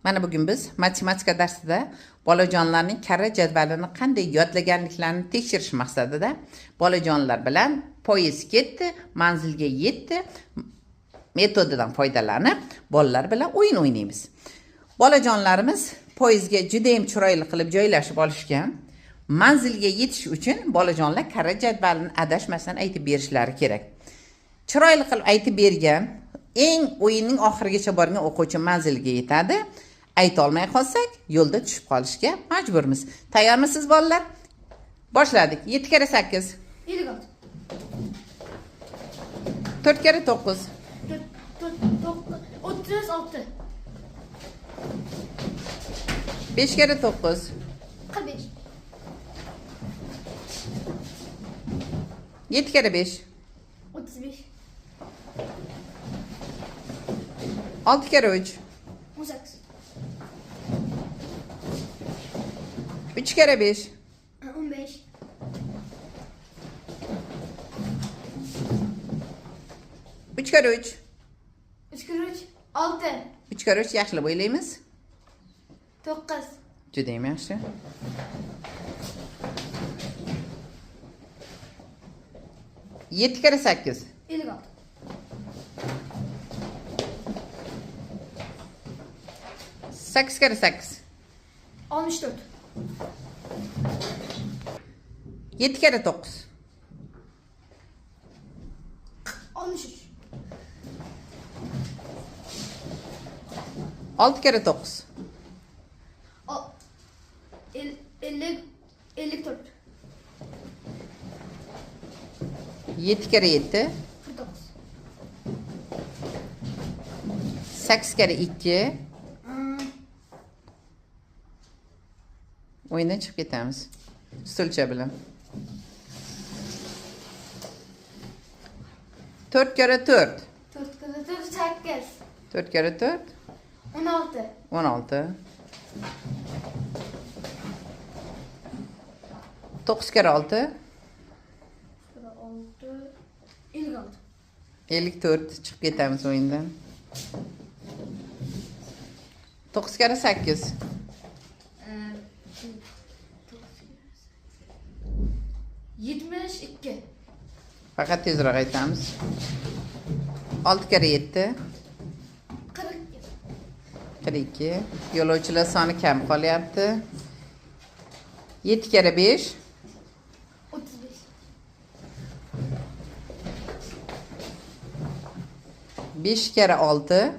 Mana bugun biz matematika darsida bolajonlarning karra jadvalini qanday yodlaganliklarini tekshirish maqsadida bolajonlar bilan poyezd ketdi, manzilga yetdi metodidan foydalanib bolalar bilan o'yin o'ynaymiz. Bolajonlarimiz poyezdga juda ham chiroyli qilib joylashib olishgan. Manzilga yetish uchun bolajonlar karra jadvalini adashmasdan aytib berishlari kerak. Chiroyli qilib aytib bergan eng o'yinning oxirigacha borgan o'quvchi manzilga yetadi. Ayta olmay qolsak, yo'lda tushib qolishga majburmiz. Tayyormisiz bolalar? Boshladik. 7 kere 8. 56. 4 kere 9. 36. 5 kere 9. 45. 7 kere 5. 35. 6 kere 3. 18. 3 kere 5. 15. 3 kere 3. 3 kere 3. 6. 3 kere 3 yaxshilab o'ylaymiz. 9. Juda ham yaxshi. 7 kere 8. 56. 8 kere 8. 64. 7 kere 9. 63. 6 kere 9. 54. 7 kere 7. 49. 8 kere 2. Oyundan chiqib ketamiz. Stulcha bilan. 4 kere 4. 4 kere 4. 8. 4 kere 4. 16. 16. 9 kere 6. 6. 56. 54. Chiqib ketamiz oyundan. 9 kere 8. 72. Faqat tezroq aytamiz. 6 kere 7. 42. 42. Yo'lovchilar soni kam qolyapti. 7 kere 5. 35. 5 kere 6.